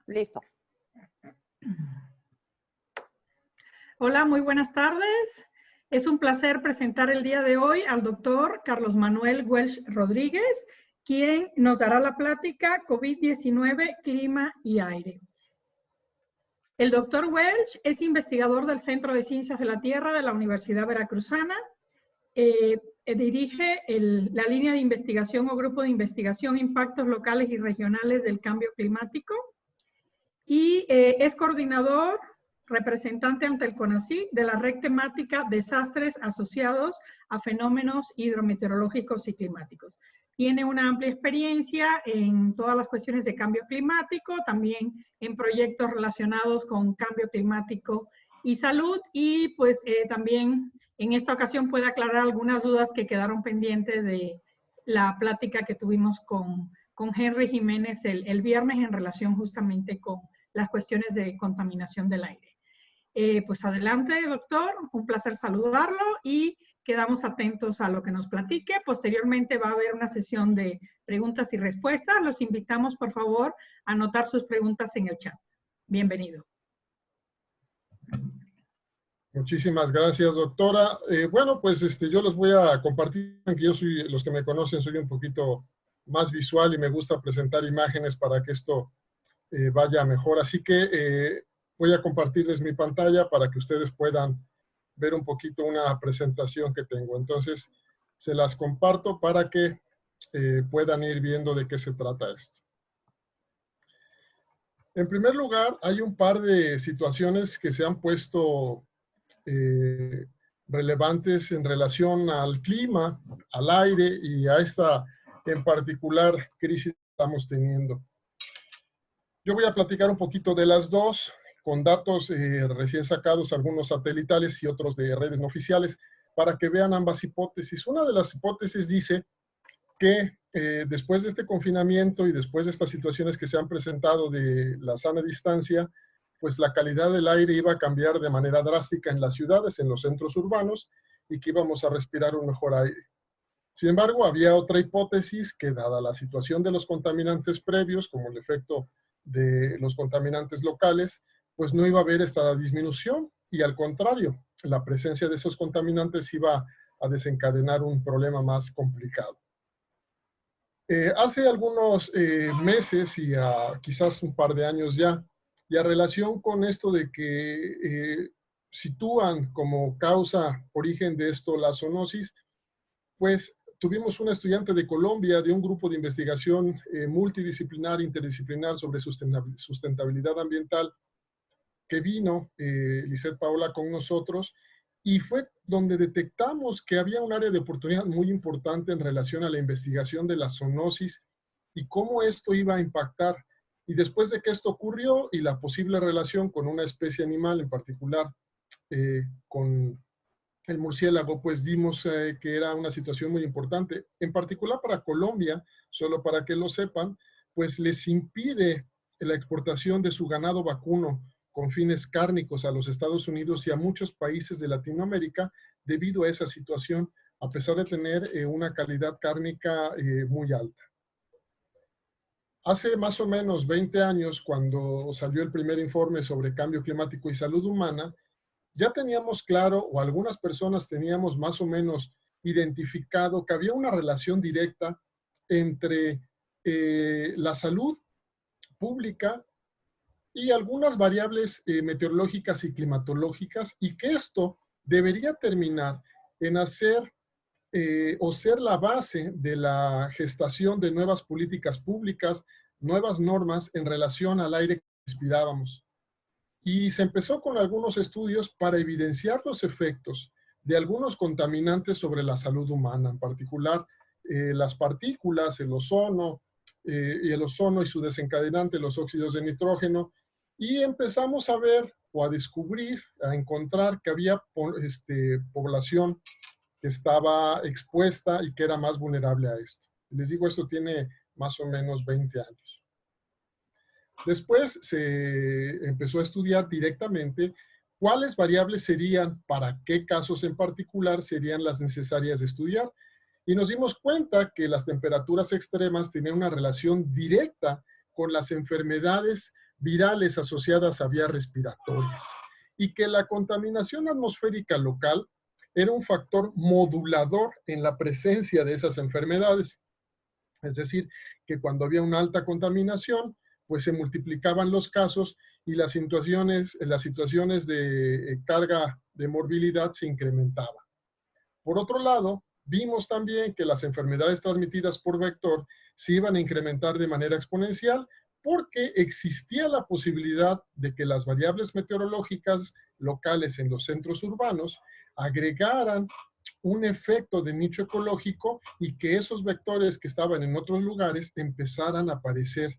Listo. Hola, muy buenas tardes. Es un placer presentar el día de hoy al doctor Carlos Manuel Welch Rodríguez, quien nos dará la plática COVID-19, clima y aire. El doctor Welch es investigador del Centro de Ciencias de la Tierra de la Universidad Veracruzana. Dirige la línea de investigación o grupo de investigación Impactos Locales y Regionales del Cambio Climático y es coordinador representante ante el CONACYT de la red temática Desastres asociados a fenómenos hidrometeorológicos y climáticos. Tiene una amplia experiencia en todas las cuestiones de cambio climático, también en proyectos relacionados con cambio climático y salud, y pues también en esta ocasión puede aclarar algunas dudas que quedaron pendientes de la plática que tuvimos con Henry Jiménez el viernes en relación justamente con las cuestiones de contaminación del aire. Pues adelante, doctor, un placer saludarlo y quedamos atentos a lo que nos platique. Posteriormente va a haber una sesión de preguntas y respuestas. Los invitamos, por favor, a anotar sus preguntas en el chat. Bienvenido. Muchísimas gracias, doctora. Bueno, pues yo los voy a compartir, que yo soy, los que me conocen, soy un poquito más visual y me gusta presentar imágenes para que esto vaya mejor. Así que voy a compartirles mi pantalla para que ustedes puedan ver un poquito una presentación que tengo. Entonces, se las comparto para que puedan ir viendo de qué se trata esto. En primer lugar, hay un par de situaciones que se han puesto relevantes en relación al clima, al aire y a esta en particular crisis que estamos teniendo. Yo voy a platicar un poquito de las dos, con datos recién sacados, algunos satelitales y otros de redes no oficiales, para que vean ambas hipótesis. Una de las hipótesis dice que después de este confinamiento y después de estas situaciones que se han presentado de la sana distancia, pues la calidad del aire iba a cambiar de manera drástica en las ciudades, en los centros urbanos, y que íbamos a respirar un mejor aire. Sin embargo, había otra hipótesis que, dada la situación de los contaminantes previos, como el efecto de los contaminantes locales, pues no iba a haber esta disminución, y al contrario, la presencia de esos contaminantes iba a desencadenar un problema más complicado. Hace algunos meses y quizás un par de años ya, y a relación con esto de que sitúan como causa, origen de esto la zoonosis, pues tuvimos una estudiante de Colombia de un grupo de investigación multidisciplinar, interdisciplinar sobre sustentabilidad ambiental, que vino, Lisette Paola, con nosotros, y fue donde detectamos que había un área de oportunidad muy importante en relación a la investigación de la zoonosis y cómo esto iba a impactar. Y después de que esto ocurrió y la posible relación con una especie animal, en particular con el murciélago, pues dimos que era una situación muy importante. En particular para Colombia, solo para que lo sepan, pues les impide la exportación de su ganado vacuno con fines cárnicos a los Estados Unidos y a muchos países de Latinoamérica debido a esa situación, a pesar de tener una calidad cárnica muy alta. Hace más o menos 20 años, cuando salió el primer informe sobre cambio climático y salud humana, ya teníamos claro, o algunas personas teníamos más o menos identificado que había una relación directa entre la salud pública y algunas variables meteorológicas y climatológicas, y que esto debería terminar en hacer o ser la base de la gestación de nuevas políticas públicas, nuevas normas en relación al aire que respirábamos. Y se empezó con algunos estudios para evidenciar los efectos de algunos contaminantes sobre la salud humana, en particular las partículas, el ozono y su desencadenante, los óxidos de nitrógeno, y empezamos a ver o a descubrir, a encontrar que había población que estaba expuesta y que era más vulnerable a esto. Les digo, esto tiene más o menos 20 años. Después se empezó a estudiar directamente cuáles variables serían, para qué casos en particular serían las necesarias de estudiar. Y nos dimos cuenta que las temperaturas extremas tenían una relación directa con las enfermedades virales asociadas a vías respiratorias y que la contaminación atmosférica local era un factor modulador en la presencia de esas enfermedades. Es decir, que cuando había una alta contaminación, pues se multiplicaban los casos y las situaciones de carga de morbilidad se incrementaban. Por otro lado, vimos también que las enfermedades transmitidas por vector se iban a incrementar de manera exponencial porque existía la posibilidad de que las variables meteorológicas locales en los centros urbanos agregaran un efecto de nicho ecológico y que esos vectores que estaban en otros lugares empezaran a aparecer.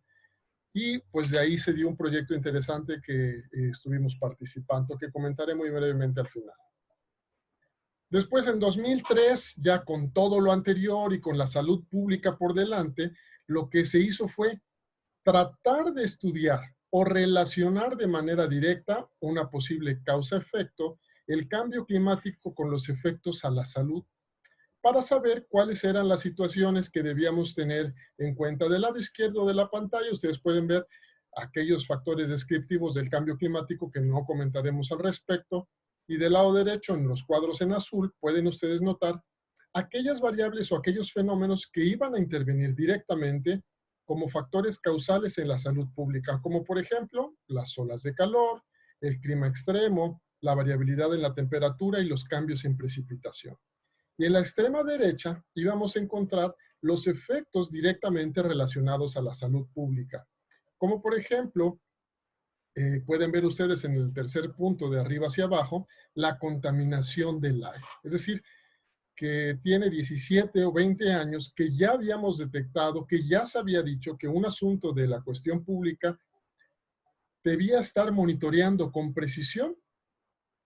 Y pues de ahí se dio un proyecto interesante que estuvimos participando, que comentaré muy brevemente al final. Después, en 2003, ya con todo lo anterior y con la salud pública por delante, lo que se hizo fue tratar de estudiar o relacionar de manera directa una posible causa-efecto el cambio climático con los efectos a la salud, para saber cuáles eran las situaciones que debíamos tener en cuenta. Del lado izquierdo de la pantalla, ustedes pueden ver aquellos factores descriptivos del cambio climático que no comentaremos al respecto. Y del lado derecho, en los cuadros en azul, pueden ustedes notar aquellas variables o aquellos fenómenos que iban a intervenir directamente como factores causales en la salud pública, como por ejemplo las olas de calor, el clima extremo, la variabilidad en la temperatura y los cambios en precipitación. Y en la extrema derecha íbamos a encontrar los efectos directamente relacionados a la salud pública, como por ejemplo, pueden ver ustedes en el tercer punto de arriba hacia abajo, la contaminación del aire. Es decir, que tiene 17 o 20 años, que ya habíamos detectado, que ya se había dicho que un asunto de la cuestión pública debía estar monitoreando con precisión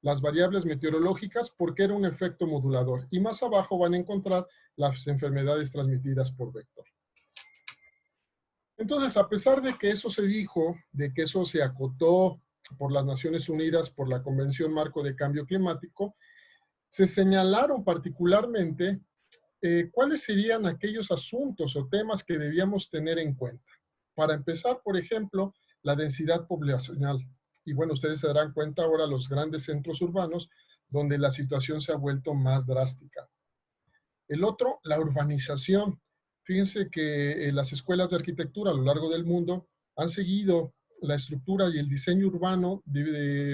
las variables meteorológicas porque era un efecto modulador. Y más abajo van a encontrar las enfermedades transmitidas por vector. Entonces, a pesar de que eso se dijo, de que eso se acotó por las Naciones Unidas, por la Convención Marco de Cambio Climático, se señalaron particularmente cuáles serían aquellos asuntos o temas que debíamos tener en cuenta. Para empezar, por ejemplo, la densidad poblacional. Y bueno, ustedes se darán cuenta ahora los grandes centros urbanos donde la situación se ha vuelto más drástica. El otro, la urbanización. Fíjense que las escuelas de arquitectura a lo largo del mundo han seguido la estructura y el diseño urbano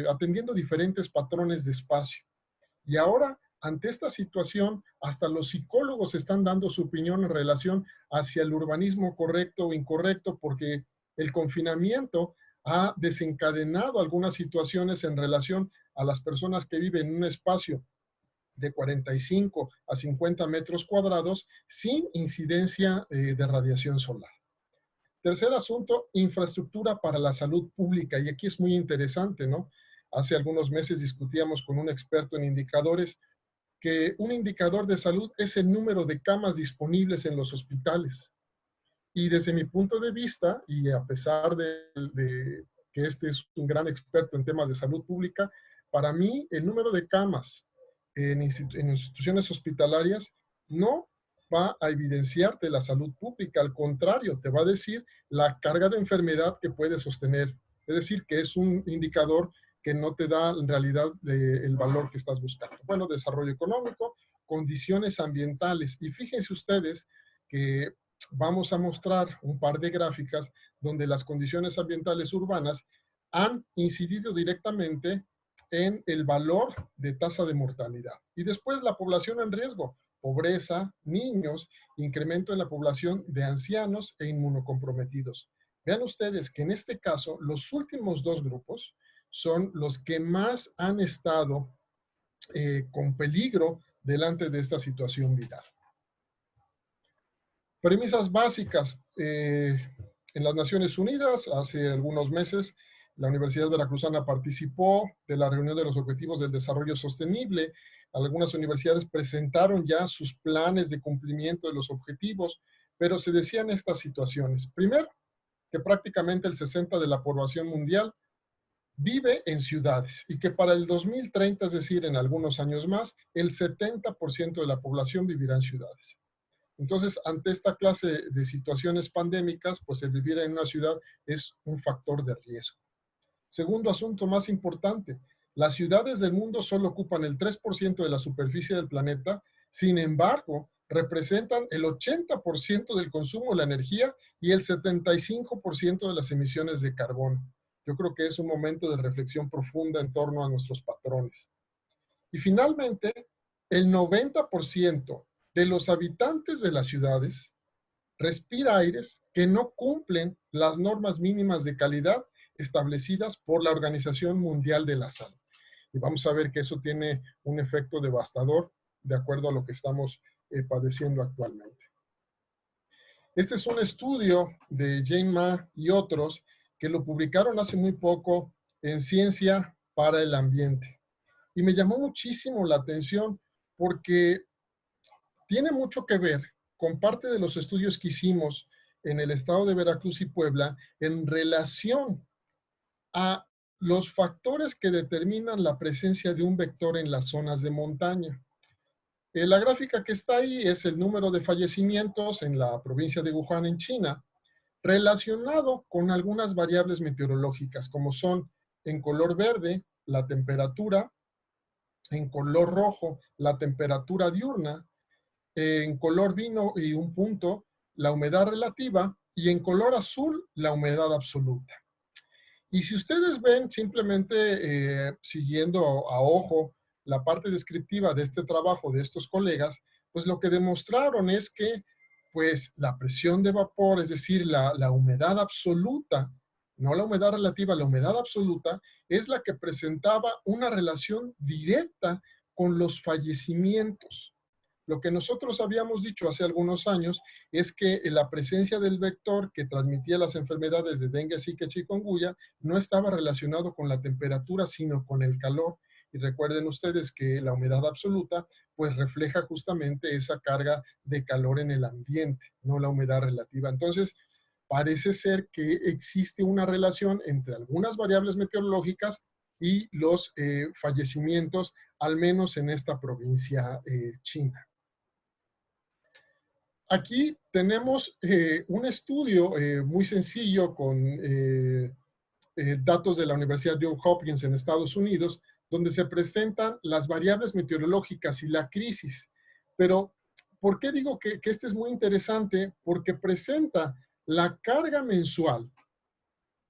atendiendo diferentes patrones de espacio. Y ahora, ante esta situación, hasta los psicólogos están dando su opinión en relación hacia el urbanismo correcto o incorrecto, porque el confinamiento ha desencadenado algunas situaciones en relación a las personas que viven en un espacio de 45 a 50 metros cuadrados sin incidencia de radiación solar. Tercer asunto, infraestructura para la salud pública. Y aquí es muy interesante, ¿no? Hace algunos meses discutíamos con un experto en indicadores que un indicador de salud es el número de camas disponibles en los hospitales. Y desde mi punto de vista, y a pesar de que este es un gran experto en temas de salud pública, para mí el número de camas en instituciones hospitalarias no va a evidenciarte la salud pública, al contrario, te va a decir la carga de enfermedad que puede sostener. Es decir, que es un indicador que no te da en realidad el valor que estás buscando. Bueno, desarrollo económico, condiciones ambientales. Y fíjense ustedes que vamos a mostrar un par de gráficas donde las condiciones ambientales urbanas han incidido directamente en el valor de tasa de mortalidad. Y después la población en riesgo, pobreza, niños, incremento en la población de ancianos e inmunocomprometidos. Vean ustedes que en este caso los últimos dos grupos son los que más han estado con peligro delante de esta situación viral. Premisas básicas. En las Naciones Unidas, hace algunos meses, la Universidad Veracruzana participó de la reunión de los Objetivos del Desarrollo Sostenible. Algunas universidades presentaron ya sus planes de cumplimiento de los objetivos, pero se decían estas situaciones. Primero, que prácticamente el 60% de la población mundial vive en ciudades y que para el 2030, es decir, en algunos años más, el 70% de la población vivirá en ciudades. Entonces, ante esta clase de situaciones pandémicas, pues el vivir en una ciudad es un factor de riesgo. Segundo asunto más importante, las ciudades del mundo solo ocupan el 3% de la superficie del planeta, sin embargo, representan el 80% del consumo de la energía y el 75% de las emisiones de carbono. Yo creo que es un momento de reflexión profunda en torno a nuestros patrones. Y finalmente, el 90% de los habitantes de las ciudades respira aires que no cumplen las normas mínimas de calidad establecidas por la Organización Mundial de la Salud. Y vamos a ver que eso tiene un efecto devastador de acuerdo a lo que estamos padeciendo actualmente. Este es un estudio de Jane Ma y otros que lo publicaron hace muy poco en Ciencia para el Ambiente. Y me llamó muchísimo la atención porque tiene mucho que ver con parte de los estudios que hicimos en el estado de Veracruz y Puebla en relación a los factores que determinan la presencia de un vector en las zonas de montaña. La gráfica que está ahí es el número de fallecimientos en la provincia de Wuhan, en China, relacionado con algunas variables meteorológicas, como son en color verde la temperatura, en color rojo la temperatura diurna, en color vino y un punto la humedad relativa y en color azul la humedad absoluta. Y si ustedes ven simplemente siguiendo a ojo la parte descriptiva de este trabajo de estos colegas, pues lo que demostraron es que pues la presión de vapor, es decir, la humedad absoluta, no la humedad relativa, la humedad absoluta, es la que presentaba una relación directa con los fallecimientos. Lo que nosotros habíamos dicho hace algunos años es que la presencia del vector que transmitía las enfermedades de dengue, zika y chikungunya no estaba relacionado con la temperatura, sino con el calor. Y recuerden ustedes que la humedad absoluta pues refleja justamente esa carga de calor en el ambiente, no la humedad relativa. Entonces, parece ser que existe una relación entre algunas variables meteorológicas y los fallecimientos, al menos en esta provincia china. Aquí tenemos un estudio muy sencillo con datos de la Universidad Johns Hopkins en Estados Unidos, donde se presentan las variables meteorológicas y la crisis. Pero, ¿por qué digo que este es muy interesante? Porque presenta la carga mensual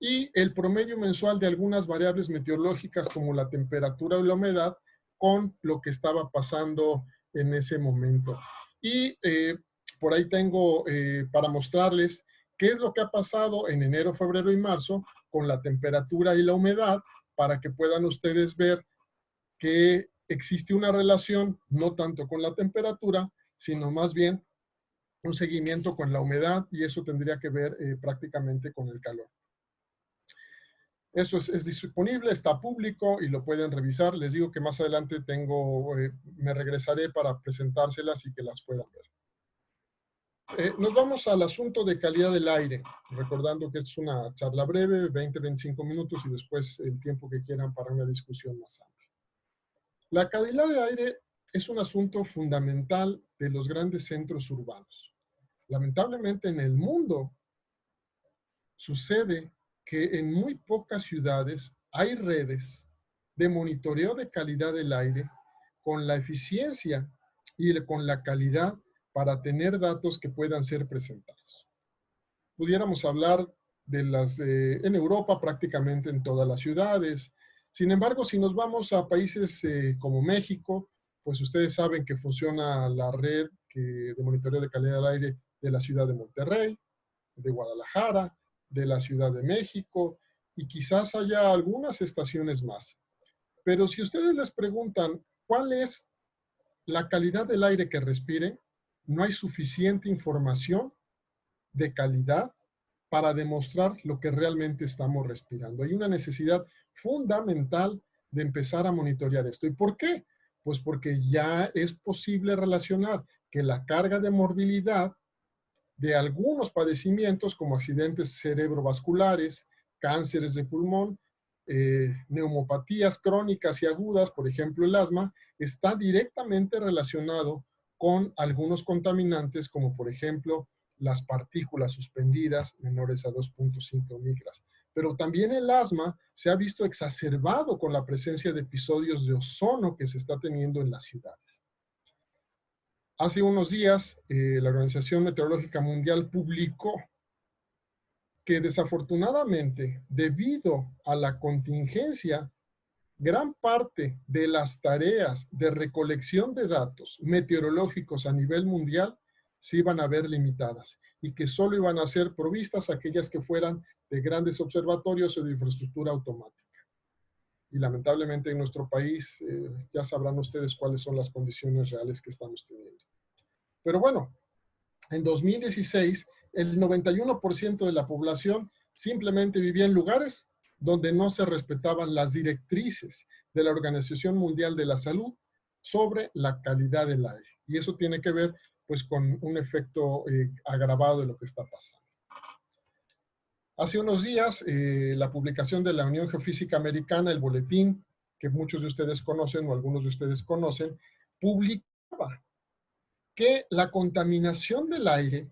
y el promedio mensual de algunas variables meteorológicas como la temperatura o la humedad con lo que estaba pasando en ese momento. Y por ahí tengo para mostrarles qué es lo que ha pasado en enero, febrero y marzo con la temperatura y la humedad para que puedan ustedes ver que existe una relación no tanto con la temperatura, sino más bien un seguimiento con la humedad y eso tendría que ver prácticamente con el calor. Eso es disponible, está público y lo pueden revisar. Les digo que más adelante me regresaré para presentárselas y que las puedan ver. Nos vamos al asunto de calidad del aire, recordando que es una charla breve, 20-25 minutos y después el tiempo que quieran para una discusión más amplia. La calidad del aire es un asunto fundamental de los grandes centros urbanos. Lamentablemente en el mundo sucede que en muy pocas ciudades hay redes de monitoreo de calidad del aire con la eficiencia y con la calidad para tener datos que puedan ser presentados. Pudiéramos hablar de en Europa prácticamente en todas las ciudades. Sin embargo, si nos vamos a países como México, pues ustedes saben que funciona la red de monitoreo de calidad del aire de la ciudad de Monterrey, de Guadalajara, de la Ciudad de México y quizás haya algunas estaciones más. Pero si ustedes les preguntan cuál es la calidad del aire que respiren, no hay suficiente información de calidad para demostrar lo que realmente estamos respirando. Hay una necesidad fundamental de empezar a monitorear esto. ¿Y por qué? Pues porque ya es posible relacionar que la carga de morbilidad de algunos padecimientos como accidentes cerebrovasculares, cánceres de pulmón, neumopatías crónicas y agudas, por ejemplo el asma, está directamente relacionado con algunos contaminantes, como por ejemplo las partículas suspendidas menores a 2.5 micras. Pero también el asma se ha visto exacerbado con la presencia de episodios de ozono que se está teniendo en las ciudades. Hace unos días, la Organización Meteorológica Mundial publicó que desafortunadamente, debido a la contingencia, gran parte de las tareas de recolección de datos meteorológicos a nivel mundial se iban a ver limitadas y que solo iban a ser provistas aquellas que fueran de grandes observatorios o de infraestructura automática. Y lamentablemente en nuestro país ya sabrán ustedes cuáles son las condiciones reales que estamos teniendo. Pero bueno, en 2016 el 91% de la población simplemente vivía en lugares donde no se respetaban las directrices de la Organización Mundial de la Salud sobre la calidad del aire. Y eso tiene que ver pues con un efecto agravado de lo que está pasando. Hace unos días, la publicación de la Unión Geofísica Americana, el boletín que muchos de ustedes conocen o algunos de ustedes conocen, publicaba que la contaminación del aire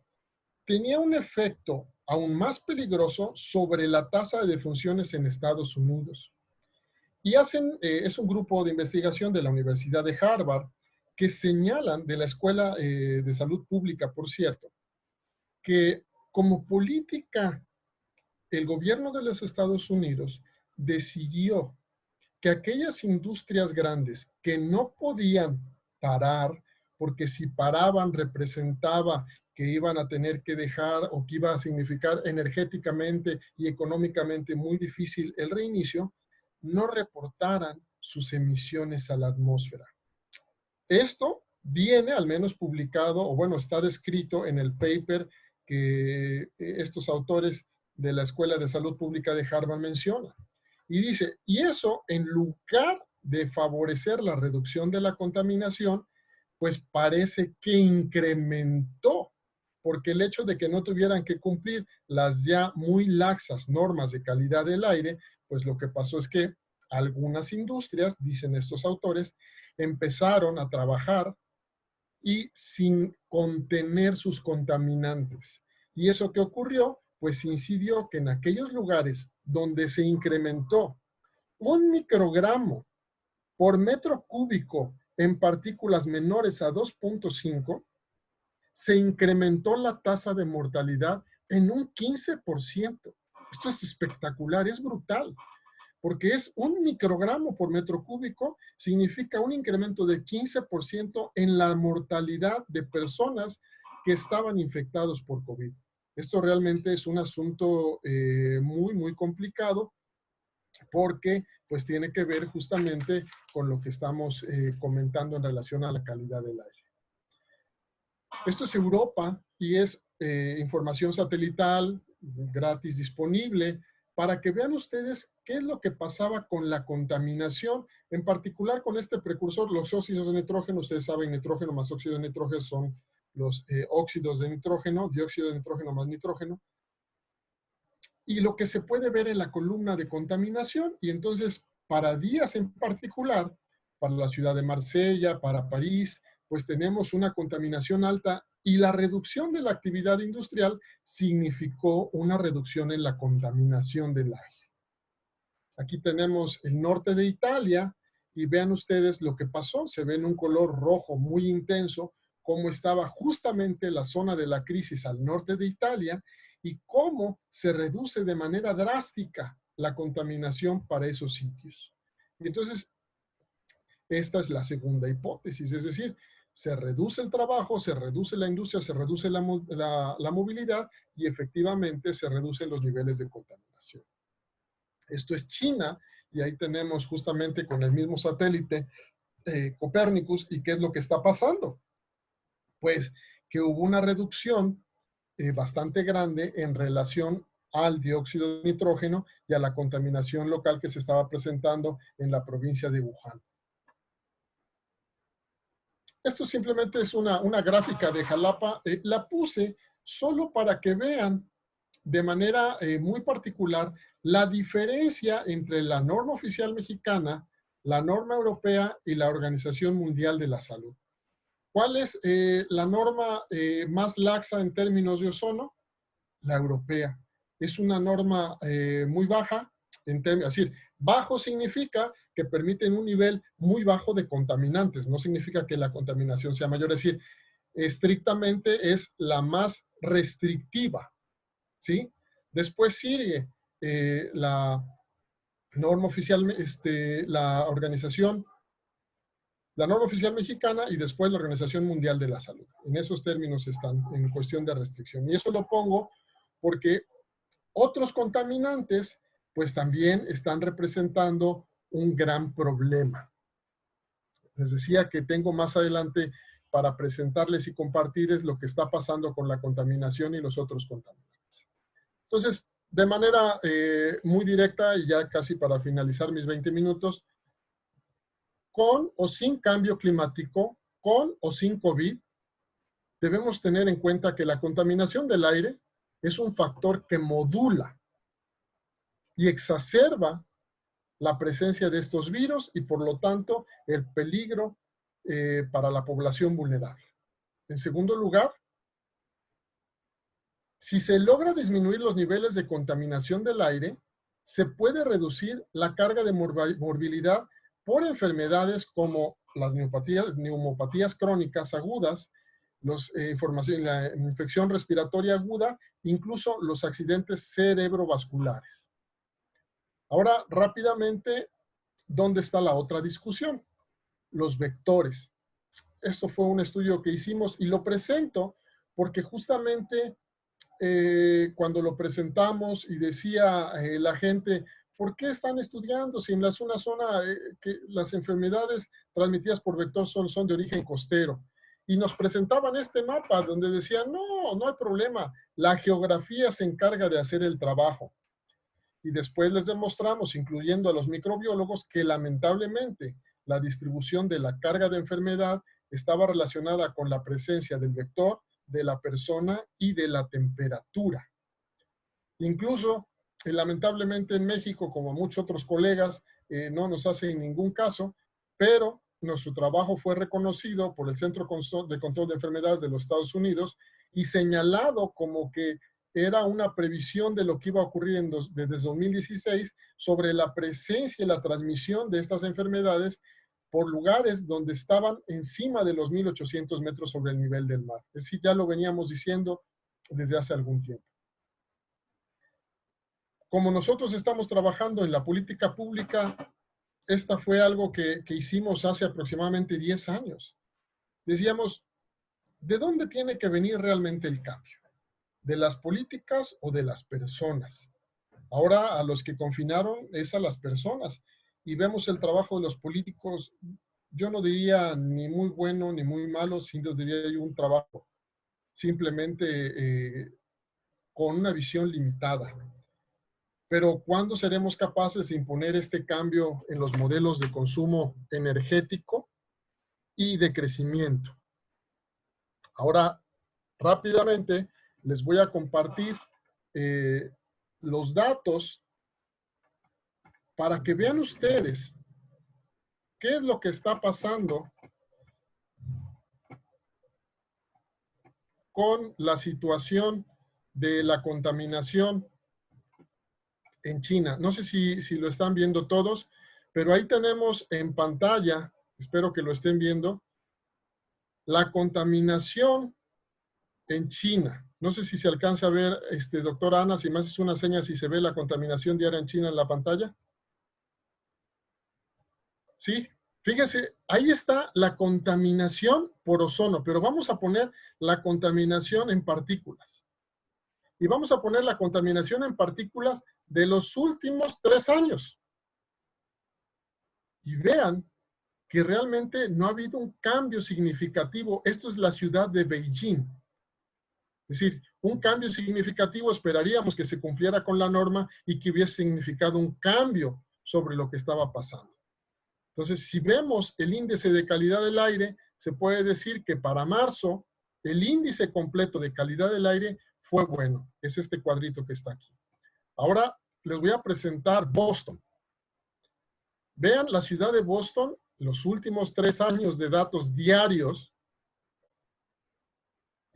tenía un efecto aún más peligroso sobre la tasa de defunciones en Estados Unidos. Y es un grupo de investigación de la Universidad de Harvard que señalan, de la Escuela de Salud Pública, por cierto, que como política, el gobierno de los Estados Unidos decidió que aquellas industrias grandes que no podían parar, porque si paraban representaba que iban a tener que dejar o que iba a significar energéticamente y económicamente muy difícil el reinicio, no reportaran sus emisiones a la atmósfera. Esto viene al menos publicado, o bueno, está descrito en el paper que estos autores de la Escuela de Salud Pública de Harvard mencionan. Y dice, y eso en lugar de favorecer la reducción de la contaminación, pues parece que incrementó, porque el hecho de que no tuvieran que cumplir las ya muy laxas normas de calidad del aire, pues lo que pasó es que algunas industrias, dicen estos autores, empezaron a trabajar y sin contener sus contaminantes. ¿Y eso qué ocurrió? Pues incidió que en aquellos lugares donde se incrementó 1 microgramo por metro cúbico en partículas menores a 2.5, se incrementó la tasa de mortalidad en un 15%. Esto es espectacular, es brutal, porque es 1 microgramo por metro cúbico, significa un incremento de 15% en la mortalidad de personas que estaban infectados por COVID. Esto realmente es un asunto muy, muy complicado, porque pues tiene que ver justamente con lo que estamos comentando en relación a la calidad del aire. Esto es Europa y es información satelital gratis disponible para que vean ustedes qué es lo que pasaba con la contaminación, en particular con este precursor, los óxidos de nitrógeno. Ustedes saben, nitrógeno más óxido de nitrógeno son los óxidos de nitrógeno, dióxido de nitrógeno más nitrógeno. Y lo que se puede ver en la columna de contaminación, y entonces para días en particular, para la ciudad de Marsella, para París, pues tenemos una contaminación alta y la reducción de la actividad industrial significó una reducción en la contaminación del aire. Aquí tenemos el norte de Italia y vean ustedes lo que pasó. Se ve en un color rojo muy intenso cómo estaba justamente la zona de la crisis al norte de Italia y cómo se reduce de manera drástica la contaminación para esos sitios. Y entonces, esta es la segunda hipótesis, es decir, se reduce el trabajo, se reduce la industria, se reduce la movilidad y efectivamente se reducen los niveles de contaminación. Esto es China y ahí tenemos justamente con el mismo satélite Copernicus. ¿Y qué es lo que está pasando? Pues que hubo una reducción bastante grande en relación al dióxido de nitrógeno y a la contaminación local que se estaba presentando en la provincia de Wuhan. Esto simplemente es una gráfica de Jalapa. La puse solo para que vean de manera muy particular la diferencia entre la norma oficial mexicana, la norma europea y la Organización Mundial de la Salud. ¿Cuál es la norma más laxa en términos de ozono? La europea. Es una norma muy baja, es decir, bajo significa que permiten un nivel muy bajo de contaminantes, no significa que la contaminación sea mayor, es decir, estrictamente es la más restrictiva, ¿sí? Después sigue la norma oficial, la norma oficial mexicana y después la Organización Mundial de la Salud. En esos términos están en cuestión de restricción. Y eso lo pongo porque otros contaminantes pues también están representando un gran problema. Les decía que tengo más adelante para presentarles y compartirles lo que está pasando con la contaminación y los otros contaminantes. Entonces, de manera muy directa y ya casi para finalizar mis 20 minutos, con o sin cambio climático, con o sin COVID, debemos tener en cuenta que la contaminación del aire es un factor que modula y exacerba la presencia de estos virus y por lo tanto el peligro para la población vulnerable. En segundo lugar, si se logra disminuir los niveles de contaminación del aire, se puede reducir la carga de morbilidad por enfermedades como las neumopatías crónicas agudas, la infección respiratoria aguda, incluso los accidentes cerebrovasculares. Ahora, rápidamente, ¿dónde está la otra discusión? Los vectores. Esto fue un estudio que hicimos y lo presento porque justamente cuando lo presentamos y decía la gente, ¿por qué están estudiando si en una zona que las enfermedades transmitidas por vector son de origen costero? Y nos presentaban este mapa donde decían, no hay problema, la geografía se encarga de hacer el trabajo. Y después les demostramos, incluyendo a los microbiólogos, que lamentablemente la distribución de la carga de enfermedad estaba relacionada con la presencia del vector, de la persona y de la temperatura. Incluso, lamentablemente en México, como muchos otros colegas, no nos hacen ningún caso, pero nuestro trabajo fue reconocido por el Centro de Control de Enfermedades de los Estados Unidos y señalado como que era una previsión de lo que iba a ocurrir desde 2016 sobre la presencia y la transmisión de estas enfermedades por lugares donde estaban encima de los 1.800 metros sobre el nivel del mar. Es decir, ya lo veníamos diciendo desde hace algún tiempo. Como nosotros estamos trabajando en la política pública, esta fue algo que hicimos hace aproximadamente 10 años. Decíamos, ¿de dónde tiene que venir realmente el cambio? ¿De las políticas o de las personas? Ahora a los que confinaron es a las personas y vemos el trabajo de los políticos, yo no diría ni muy bueno ni muy malo, sino diría yo un trabajo simplemente con una visión limitada. Pero ¿cuándo seremos capaces de imponer este cambio en los modelos de consumo energético y de crecimiento? Ahora, rápidamente, les voy a compartir los datos para que vean ustedes qué es lo que está pasando con la situación de la contaminación en China. No sé si lo están viendo todos, pero ahí tenemos en pantalla, espero que lo estén viendo, la contaminación en China. No sé si se alcanza a ver, doctora Ana, si me haces una seña si se ve la contaminación diaria en China en la pantalla. ¿Sí? Fíjese, ahí está la contaminación por ozono, pero vamos a poner la contaminación en partículas. Y vamos a poner la contaminación en partículas de los últimos 3 años. Y vean que realmente no ha habido un cambio significativo. Esto es la ciudad de Beijing. Es decir, un cambio significativo esperaríamos que se cumpliera con la norma y que hubiese significado un cambio sobre lo que estaba pasando. Entonces, si vemos el índice de calidad del aire, se puede decir que para marzo el índice completo de calidad del aire fue bueno. Es este cuadrito que está aquí. Ahora les voy a presentar Boston. Vean la ciudad de Boston, los últimos 3 años de datos diarios,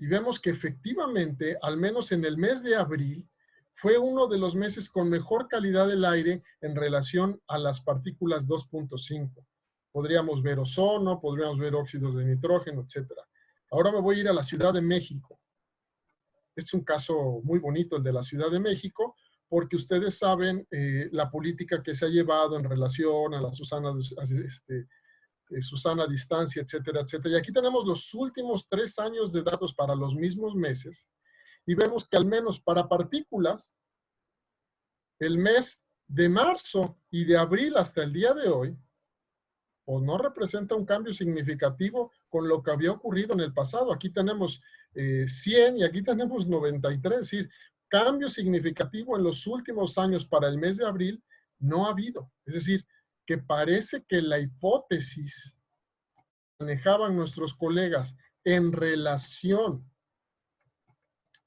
y vemos que efectivamente, al menos en el mes de abril, fue uno de los meses con mejor calidad del aire en relación a las partículas 2.5. Podríamos ver ozono, podríamos ver óxidos de nitrógeno, etc. Ahora me voy a ir a la Ciudad de México. Este es un caso muy bonito, el de la Ciudad de México, porque ustedes saben la política que se ha llevado en relación a la Susana Distancia, etcétera, etcétera. Y aquí tenemos los últimos 3 años de datos para los mismos meses y vemos que al menos para partículas, el mes de marzo y de abril hasta el día de hoy, pues no representa un cambio significativo con lo que había ocurrido en el pasado. Aquí tenemos 100 y aquí tenemos 93, es decir, cambio significativo en los últimos años para el mes de abril no ha habido. Es decir, que parece que la hipótesis que manejaban nuestros colegas en relación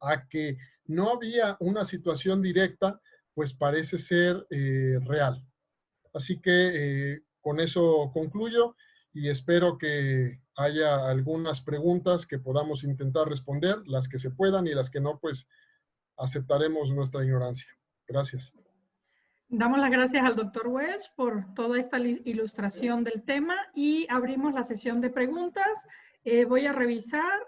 a que no había una situación directa, pues parece ser real. Así que con eso concluyo y espero que haya algunas preguntas que podamos intentar responder, las que se puedan y las que no, pues aceptaremos nuestra ignorancia. Gracias. Damos las gracias al doctor Welch por toda esta ilustración del tema y abrimos la sesión de preguntas. Voy a revisar.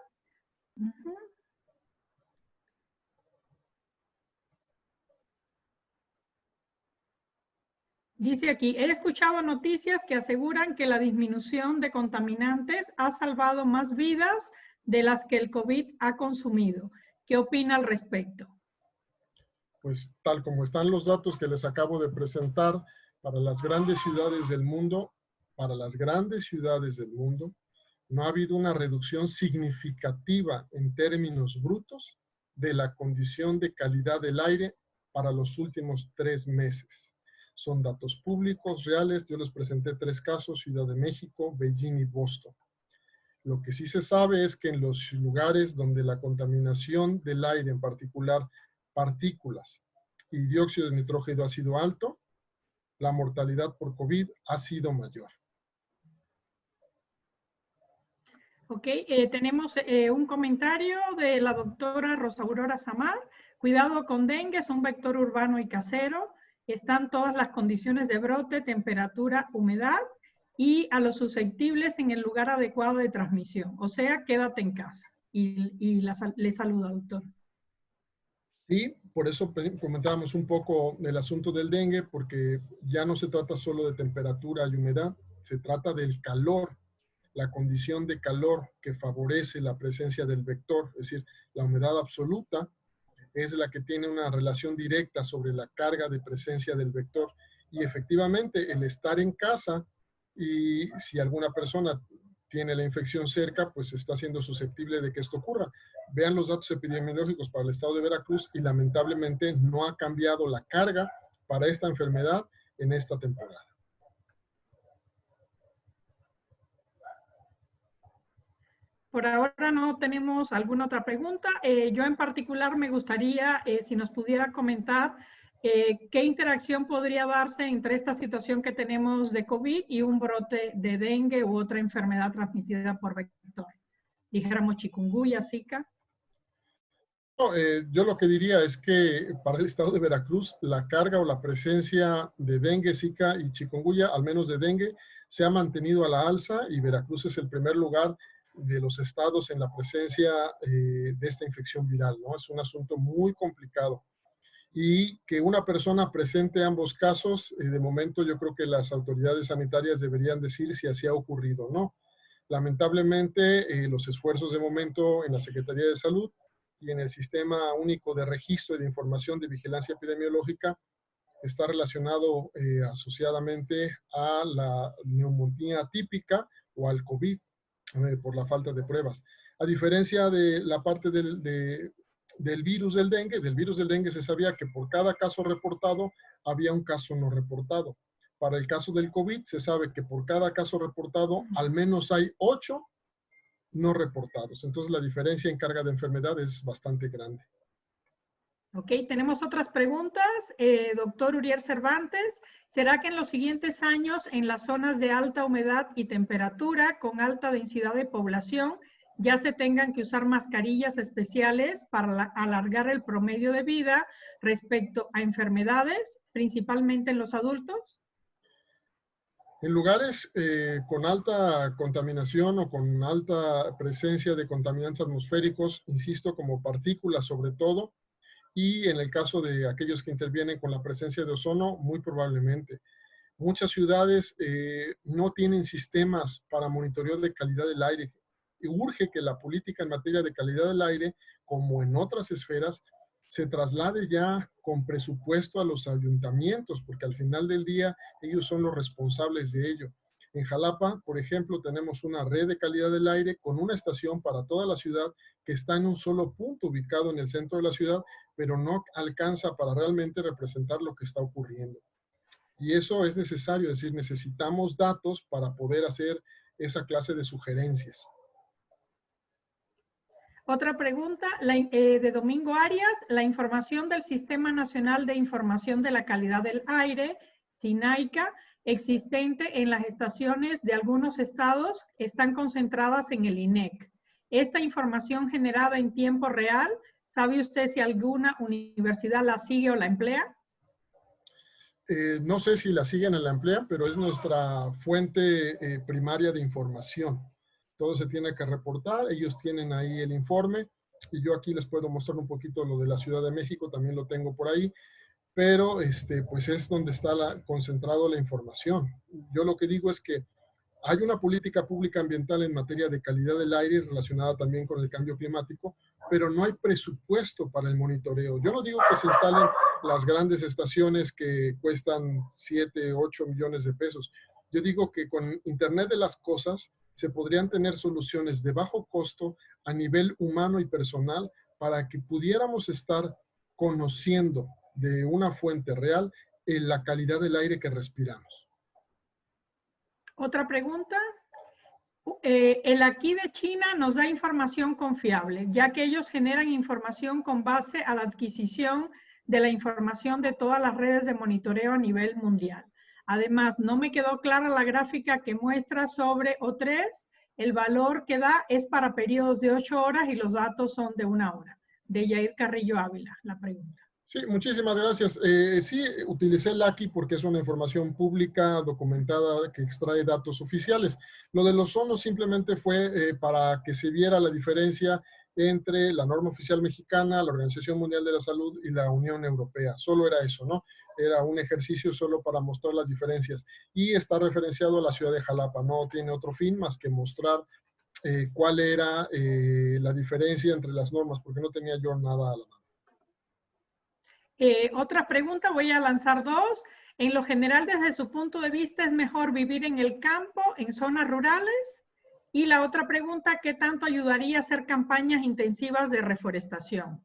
Dice aquí, he escuchado noticias que aseguran que la disminución de contaminantes ha salvado más vidas de las que el COVID ha consumido. ¿Qué opina al respecto? Pues tal como están los datos que les acabo de presentar para las grandes ciudades del mundo, no ha habido una reducción significativa en términos brutos de la condición de calidad del aire para los últimos 3 meses. Son datos públicos, reales. Yo les presenté 3 casos, Ciudad de México, Beijing y Boston. Lo que sí se sabe es que en los lugares donde la contaminación del aire, en particular partículas y dióxido de nitrógeno ha sido alto, la mortalidad por COVID ha sido mayor. Ok, tenemos un comentario de la doctora Rosa Aurora Samar. Cuidado con dengue, es un vector urbano y casero. Están todas las condiciones de brote, temperatura, humedad y a los susceptibles en el lugar adecuado de transmisión. O sea, quédate en casa. Le saluda, doctor. Sí, por eso comentábamos un poco del asunto del dengue, porque ya no se trata solo de temperatura y humedad, se trata del calor, la condición de calor que favorece la presencia del vector, es decir, la humedad absoluta es la que tiene una relación directa sobre la carga de presencia del vector. Y efectivamente, el estar en casa y si alguna persona tiene la infección cerca, pues está siendo susceptible de que esto ocurra. Vean los datos epidemiológicos para el estado de Veracruz y lamentablemente no ha cambiado la carga para esta enfermedad en esta temporada. Por ahora no tenemos alguna otra pregunta. Yo en particular me gustaría, si nos pudiera comentar, ¿qué interacción podría darse entre esta situación que tenemos de COVID y un brote de dengue u otra enfermedad transmitida por vector? Dijéramos chikungunya, Zika. No, yo lo que diría es que para el estado de Veracruz, la carga o la presencia de dengue, Zika y chikungunya, al menos de dengue, se ha mantenido a la alza y Veracruz es el primer lugar de los estados en la presencia de esta infección viral, ¿no? Es un asunto muy complicado. Y que una persona presente ambos casos, de momento yo creo que las autoridades sanitarias deberían decir si así ha ocurrido o no. Lamentablemente, los esfuerzos de momento en la Secretaría de Salud y en el Sistema Único de Registro y de Información de Vigilancia Epidemiológica está relacionado asociadamente a la neumonía atípica o al COVID por la falta de pruebas. A diferencia de la parte del virus del dengue se sabía que por cada caso reportado había un caso no reportado. Para el caso del COVID se sabe que por cada caso reportado al menos hay 8 no reportados. Entonces la diferencia en carga de enfermedad es bastante grande. Ok, tenemos otras preguntas. Doctor Uriel Cervantes, ¿será que en los siguientes años en las zonas de alta humedad y temperatura con alta densidad de población ya se tengan que usar mascarillas especiales para alargar el promedio de vida respecto a enfermedades, principalmente en los adultos? En lugares con alta contaminación o con alta presencia de contaminantes atmosféricos, insisto, como partículas sobre todo, y en el caso de aquellos que intervienen con la presencia de ozono, muy probablemente. Muchas ciudades no tienen sistemas para monitoreo de calidad del aire. Y urge que la política en materia de calidad del aire, como en otras esferas, se traslade ya con presupuesto a los ayuntamientos, porque al final del día ellos son los responsables de ello. En Jalapa, por ejemplo, tenemos una red de calidad del aire con una estación para toda la ciudad que está en un solo punto ubicado en el centro de la ciudad, pero no alcanza para realmente representar lo que está ocurriendo. Y eso es necesario, es decir, necesitamos datos para poder hacer esa clase de sugerencias. Otra pregunta de Domingo Arias. La información del Sistema Nacional de Información de la Calidad del Aire, SINAICA, existente en las estaciones de algunos estados, están concentradas en el INEC. Esta información generada en tiempo real, ¿sabe usted si alguna universidad la sigue o la emplea? No sé si la siguen o la emplean, pero es nuestra fuente primaria de información. Todo se tiene que reportar, ellos tienen ahí el informe y yo aquí les puedo mostrar un poquito lo de la Ciudad de México, también lo tengo por ahí, pero pues es donde está concentrado la información. Yo lo que digo es que hay una política pública ambiental en materia de calidad del aire relacionada también con el cambio climático, pero no hay presupuesto para el monitoreo. Yo no digo que se instalen las grandes estaciones que cuestan 7, 8 millones de pesos. Yo digo que con Internet de las cosas se podrían tener soluciones de bajo costo a nivel humano y personal para que pudiéramos estar conociendo de una fuente real la calidad del aire que respiramos. Otra pregunta. El aquí de China nos da información confiable, ya que ellos generan información con base a la adquisición de la información de todas las redes de monitoreo a nivel mundial. Además, no me quedó clara la gráfica que muestra sobre O3. El valor que da es para periodos de 8 horas y los datos son de 1 hora. De Yair Carrillo Ávila, la pregunta. Sí, muchísimas gracias. Sí, utilicé el ACI porque es una información pública documentada que extrae datos oficiales. Lo del ozono simplemente fue para que se viera la diferencia entre la norma oficial mexicana, la Organización Mundial de la Salud y la Unión Europea. Solo era eso, ¿no? Era un ejercicio solo para mostrar las diferencias. Y está referenciado a la ciudad de Jalapa. No tiene otro fin más que mostrar cuál era la diferencia entre las normas, porque no tenía yo nada a la mano. Otra pregunta, voy a lanzar dos. En lo general, desde su punto de vista, ¿es mejor vivir en el campo, en zonas rurales? Y la otra pregunta, ¿qué tanto ayudaría a hacer campañas intensivas de reforestación?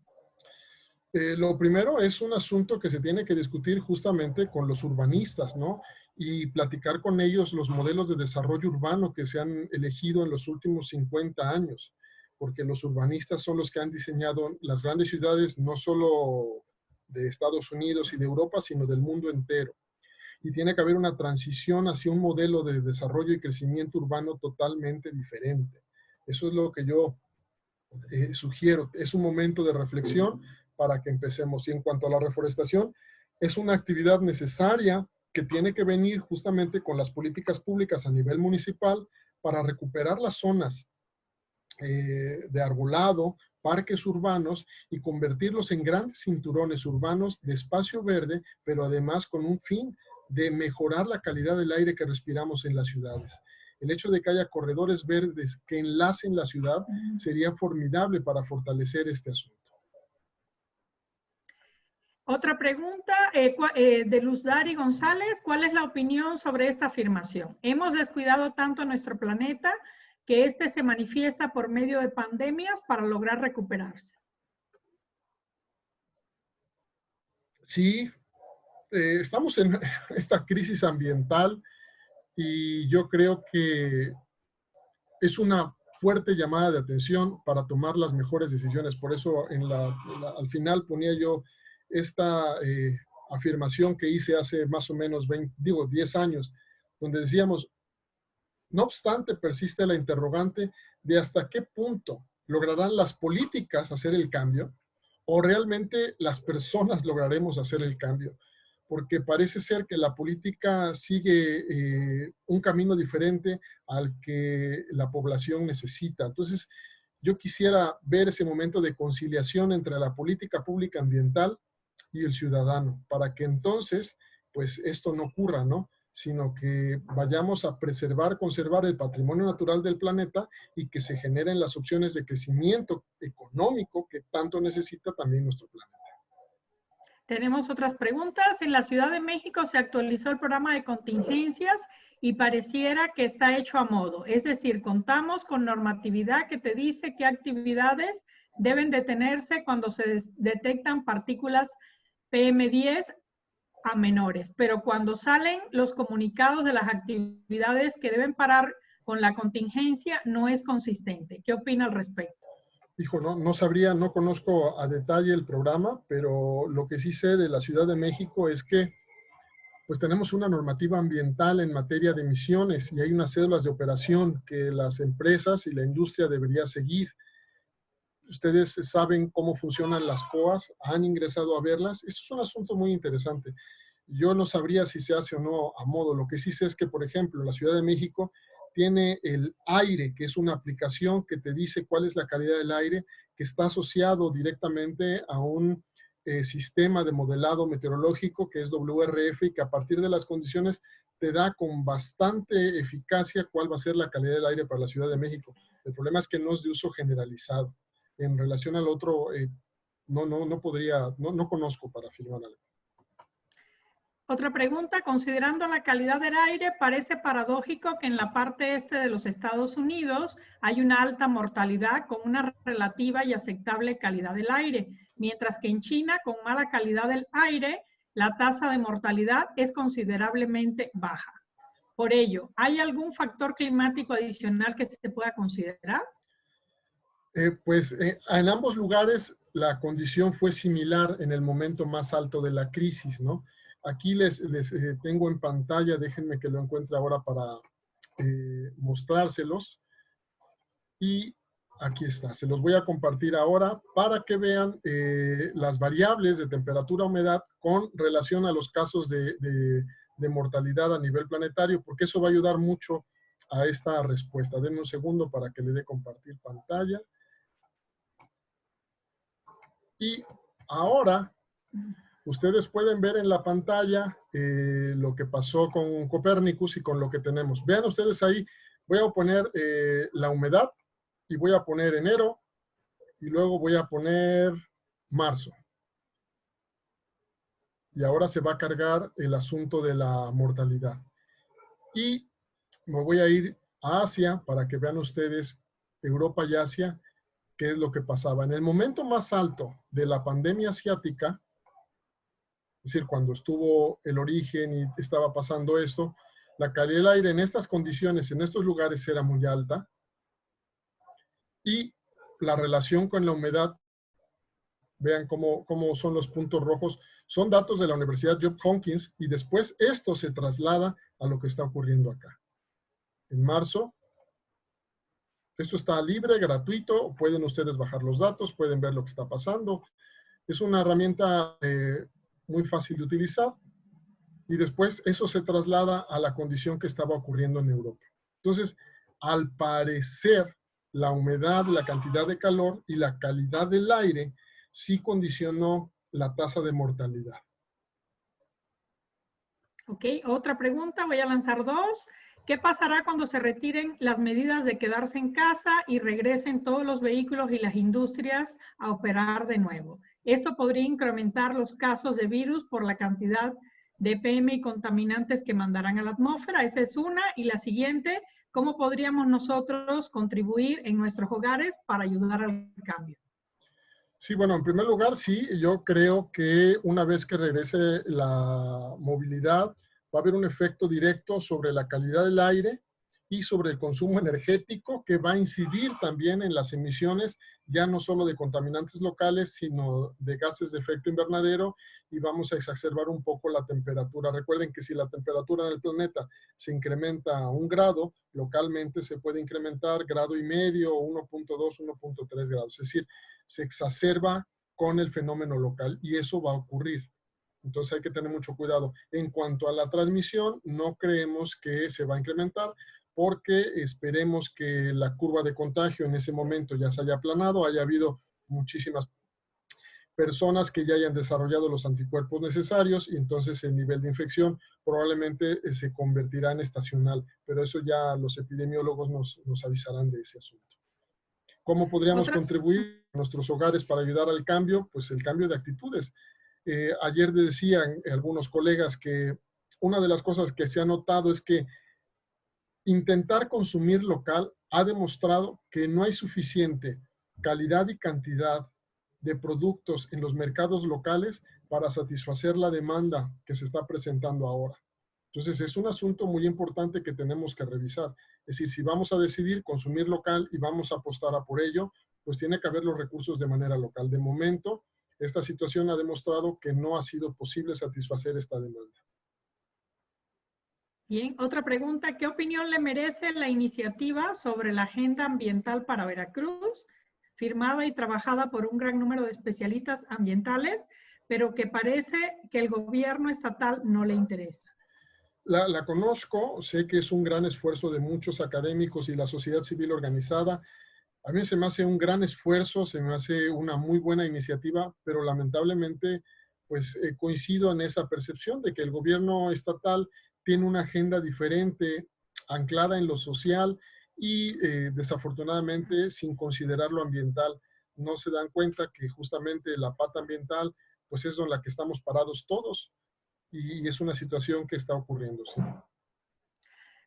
Lo primero es un asunto que se tiene que discutir justamente con los urbanistas, ¿no? Y platicar con ellos los modelos de desarrollo urbano que se han elegido en los últimos 50 años, porque los urbanistas son los que han diseñado las grandes ciudades, no solo de Estados Unidos y de Europa, sino del mundo entero. Y tiene que haber una transición hacia un modelo de desarrollo y crecimiento urbano totalmente diferente. Eso es lo que yo sugiero. Es un momento de reflexión para que empecemos. Y en cuanto a la reforestación, es una actividad necesaria que tiene que venir justamente con las políticas públicas a nivel municipal para recuperar las zonas de arbolado, parques urbanos y convertirlos en grandes cinturones urbanos de espacio verde, pero además con un fin de mejorar la calidad del aire que respiramos en las ciudades. El hecho de que haya corredores verdes que enlacen la ciudad sería formidable para fortalecer este asunto. Otra pregunta de Luz Dari González. ¿Cuál es la opinión sobre esta afirmación? Hemos descuidado tanto nuestro planeta que este se manifiesta por medio de pandemias para lograr recuperarse. Sí, estamos en esta crisis ambiental y yo creo que es una fuerte llamada de atención para tomar las mejores decisiones. Por eso al final ponía yo esta afirmación que hice hace más o menos 10 años, donde decíamos, No obstante, persiste la interrogante de hasta qué punto lograrán las políticas hacer el cambio o realmente las personas lograremos hacer el cambio, porque parece ser que la política sigue un camino diferente al que la población necesita. Entonces, yo quisiera ver ese momento de conciliación entre la política pública ambiental y el ciudadano, para que entonces, pues esto no ocurra, ¿no? Sino que vayamos a preservar, conservar el patrimonio natural del planeta y que se generen las opciones de crecimiento económico que tanto necesita también nuestro planeta. Tenemos otras preguntas. En la Ciudad de México se actualizó el programa de contingencias y pareciera que está hecho a modo. Es decir, contamos con normatividad que te dice qué actividades deben detenerse cuando se detectan partículas PM10 a menores. Pero cuando salen los comunicados de las actividades que deben parar con la contingencia, no es consistente. ¿Qué opina al respecto? Hijo, no sabría, no conozco a detalle el programa, pero lo que sí sé de la Ciudad de México es que pues tenemos una normativa ambiental en materia de emisiones y hay unas cédulas de operación que las empresas y la industria debería seguir. Ustedes saben cómo funcionan las COAs, han ingresado a verlas. Eso es un asunto muy interesante. Yo no sabría si se hace o no a modo. Lo que sí sé es que, por ejemplo, la Ciudad de México tiene el aire, que es una aplicación que te dice cuál es la calidad del aire, que está asociado directamente a un sistema de modelado meteorológico que es WRF y que a partir de las condiciones te da con bastante eficacia cuál va a ser la calidad del aire para la Ciudad de México. El problema es que no es de uso generalizado. En relación al otro, no podría, no conozco para afirmar algo. Otra pregunta, considerando la calidad del aire, parece paradójico que en la parte este de los Estados Unidos hay una alta mortalidad con una relativa y aceptable calidad del aire, mientras que en China, con mala calidad del aire, la tasa de mortalidad es considerablemente baja. Por ello, ¿hay algún factor climático adicional que se pueda considerar? En ambos lugares la condición fue similar en el momento más alto de la crisis, ¿no? Aquí les tengo en pantalla, déjenme que lo encuentre ahora para mostrárselos. Y aquí está, se los voy a compartir ahora para que vean las variables de temperatura, humedad con relación a los casos de mortalidad a nivel planetario, porque eso va a ayudar mucho a esta respuesta. Denme un segundo para que le dé compartir pantalla. Y ahora ustedes pueden ver en la pantalla lo que pasó con Copérnicus y con lo que tenemos. Vean ustedes ahí, voy a poner la humedad y voy a poner enero y luego voy a poner marzo. Y ahora se va a cargar el asunto de la mortalidad. Y me voy a ir a Asia para que vean ustedes Europa y Asia, qué es lo que pasaba. En el momento más alto de la pandemia asiática, es decir, cuando estuvo el origen y estaba pasando esto, la calidad del aire en estas condiciones, en estos lugares era muy alta y la relación con la humedad, vean cómo son los puntos rojos, son datos de la Universidad Johns Hopkins y después esto se traslada a lo que está ocurriendo acá. En marzo, esto está libre, gratuito, pueden ustedes bajar los datos, pueden ver lo que está pasando. Es una herramienta muy fácil de utilizar y después eso se traslada a la condición que estaba ocurriendo en Europa. Entonces, al parecer, la humedad, la cantidad de calor y la calidad del aire sí condicionó la tasa de mortalidad. Ok, otra pregunta, voy a lanzar dos. ¿Qué pasará cuando se retiren las medidas de quedarse en casa y regresen todos los vehículos y las industrias a operar de nuevo? Esto podría incrementar los casos de virus por la cantidad de PM y contaminantes que mandarán a la atmósfera. Esa es una. Y la siguiente, ¿cómo podríamos nosotros contribuir en nuestros hogares para ayudar al cambio? Sí, bueno, en primer lugar, sí, yo creo que una vez que regrese la movilidad, va a haber un efecto directo sobre la calidad del aire y sobre el consumo energético, que va a incidir también en las emisiones, ya no solo de contaminantes locales, sino de gases de efecto invernadero, y vamos a exacerbar un poco la temperatura. Recuerden que si la temperatura en el planeta se incrementa a 1 grado, localmente se puede incrementar 1,5 grados, 1,2, 1,3 grados. Es decir, se exacerba con el fenómeno local y eso va a ocurrir. Entonces hay que tener mucho cuidado. En cuanto a la transmisión, no creemos que se va a incrementar porque esperemos que la curva de contagio en ese momento ya se haya aplanado, haya habido muchísimas personas que ya hayan desarrollado los anticuerpos necesarios y entonces el nivel de infección probablemente se convertirá en estacional, pero eso ya los epidemiólogos nos avisarán de ese asunto. ¿Cómo podríamos contribuir a nuestros hogares para ayudar al cambio? Pues el cambio de actitudes. Ayer decían algunos colegas que una de las cosas que se ha notado es que intentar consumir local ha demostrado que no hay suficiente calidad y cantidad de productos en los mercados locales para satisfacer la demanda que se está presentando ahora. Entonces, es un asunto muy importante que tenemos que revisar. Es decir, si vamos a decidir consumir local y vamos a apostar a por ello, pues tiene que haber los recursos de manera local. De momento, esta situación ha demostrado que no ha sido posible satisfacer esta demanda. Bien, otra pregunta. ¿Qué opinión le merece la iniciativa sobre la Agenda Ambiental para Veracruz, firmada y trabajada por un gran número de especialistas ambientales, pero que parece que el gobierno estatal no le interesa? La conozco, sé que es un gran esfuerzo de muchos académicos y la sociedad civil organizada. A mí se me hace un gran esfuerzo, se me hace una muy buena iniciativa, pero lamentablemente pues coincido en esa percepción de que el gobierno estatal tiene una agenda diferente, anclada en lo social y desafortunadamente sin considerar lo ambiental. No se dan cuenta que justamente la pata ambiental pues es en la que estamos parados todos y es una situación que está ocurriendo. ¿Sí?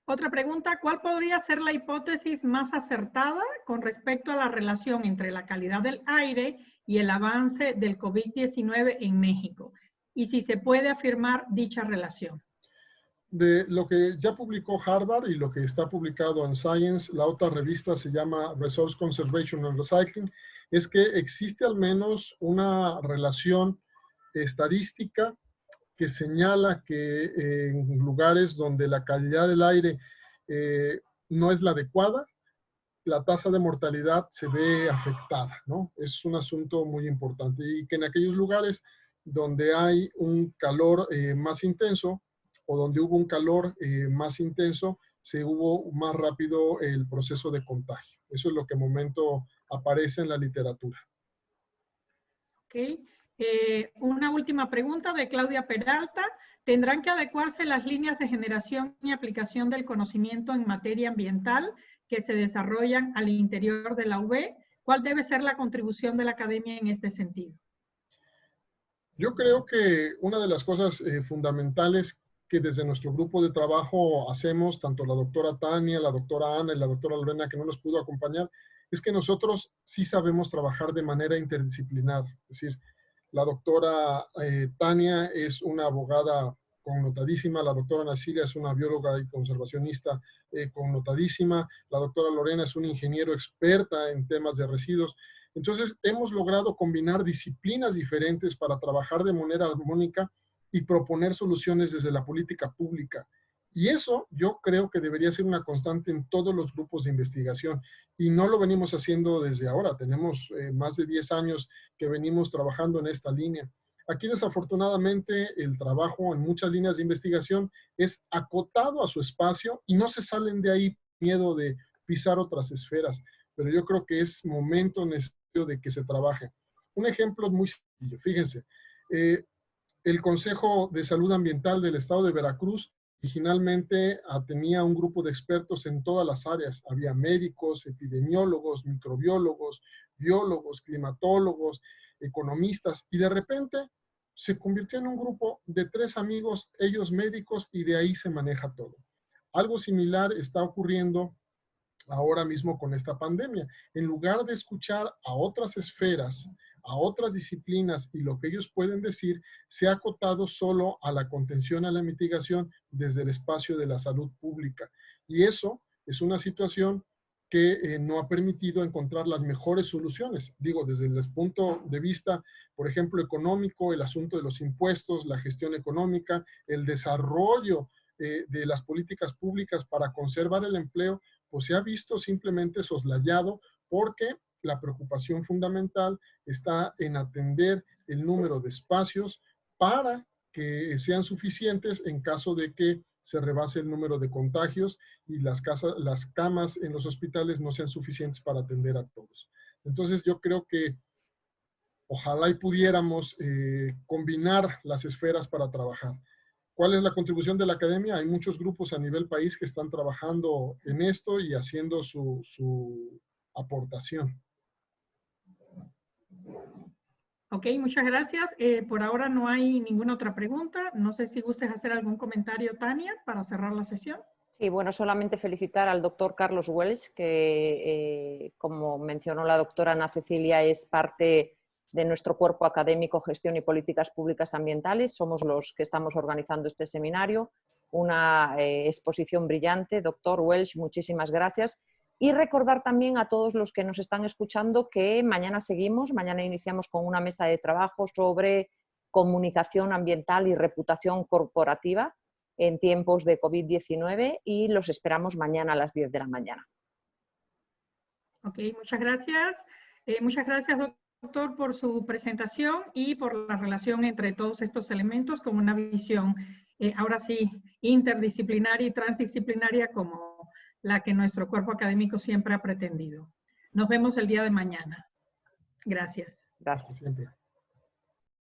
Otra pregunta, ¿cuál podría ser la hipótesis más acertada con respecto a la relación entre la calidad del aire y el avance del COVID-19 en México? Y si se puede afirmar dicha relación. De lo que ya publicó Harvard y lo que está publicado en Science, la otra revista se llama Resource Conservation and Recycling, es que existe al menos una relación estadística que señala que en lugares donde la calidad del aire no es la adecuada, la tasa de mortalidad se ve afectada, ¿no? Es un asunto muy importante y que en aquellos lugares donde hay un calor más intenso o donde hubo un calor más intenso, se hubo más rápido el proceso de contagio. Eso es lo que en momento aparece en la literatura. Ok. Una última pregunta de Claudia Peralta. ¿Tendrán que adecuarse las líneas de generación y aplicación del conocimiento en materia ambiental que se desarrollan al interior de la UB? ¿Cuál debe ser la contribución de la academia en este sentido? Yo creo que una de las cosas fundamentales que desde nuestro grupo de trabajo hacemos, tanto la doctora Tania, la doctora Ana y la doctora Lorena, que no nos pudo acompañar, es que nosotros sí sabemos trabajar de manera interdisciplinar. Es decir, la doctora Tania es una abogada connotadísima, la doctora Nasilia es una bióloga y conservacionista connotadísima, la doctora Lorena es un ingeniero experta en temas de residuos. Entonces, hemos logrado combinar disciplinas diferentes para trabajar de manera armónica y proponer soluciones desde la política pública. Y eso yo creo que debería ser una constante en todos los grupos de investigación. Y no lo venimos haciendo desde ahora. Tenemos más de 10 años que venimos trabajando en esta línea. Aquí desafortunadamente el trabajo en muchas líneas de investigación es acotado a su espacio y no se salen de ahí miedo de pisar otras esferas. Pero yo creo que es momento necesario de que se trabaje. Un ejemplo muy sencillo. Fíjense, el Consejo de Salud Ambiental del Estado de Veracruz originalmente tenía un grupo de expertos en todas las áreas. Había médicos, epidemiólogos, microbiólogos, biólogos, climatólogos, economistas, y de repente se convirtió en un grupo de 3 amigos, ellos médicos, y de ahí se maneja todo. Algo similar está ocurriendo ahora mismo con esta pandemia. En lugar de escuchar a otras esferas, a otras disciplinas y lo que ellos pueden decir, se ha acotado solo a la contención, a la mitigación desde el espacio de la salud pública. Y eso es una situación que no ha permitido encontrar las mejores soluciones. Digo, desde el punto de vista, por ejemplo, económico, el asunto de los impuestos, la gestión económica, el desarrollo de las políticas públicas para conservar el empleo, pues se ha visto simplemente soslayado porque la preocupación fundamental está en atender el número de espacios para que sean suficientes en caso de que se rebase el número de contagios y las camas en los hospitales no sean suficientes para atender a todos. Entonces yo creo que ojalá y pudiéramos combinar las esferas para trabajar. ¿Cuál es la contribución de la academia? Hay muchos grupos a nivel país que están trabajando en esto y haciendo su aportación. Ok, muchas gracias. Por ahora no hay ninguna otra pregunta. No sé si gustes hacer algún comentario, Tania, para cerrar la sesión. Sí, bueno, solamente felicitar al doctor Carlos Welch, que como mencionó la doctora Ana Cecilia, es parte de nuestro cuerpo académico Gestión y Políticas Públicas Ambientales. Somos los que estamos organizando este seminario. Una exposición brillante. Doctor Welch, muchísimas gracias. Y recordar también a todos los que nos están escuchando que mañana seguimos, mañana iniciamos con una mesa de trabajo sobre comunicación ambiental y reputación corporativa en tiempos de COVID-19 y los esperamos mañana a las 10 de la mañana. Ok, muchas gracias. Muchas gracias, doctor, por su presentación y por la relación entre todos estos elementos con una visión, ahora sí, interdisciplinaria y transdisciplinaria como la que nuestro cuerpo académico siempre ha pretendido. Nos vemos el día de mañana. Gracias. Gracias. Siempre.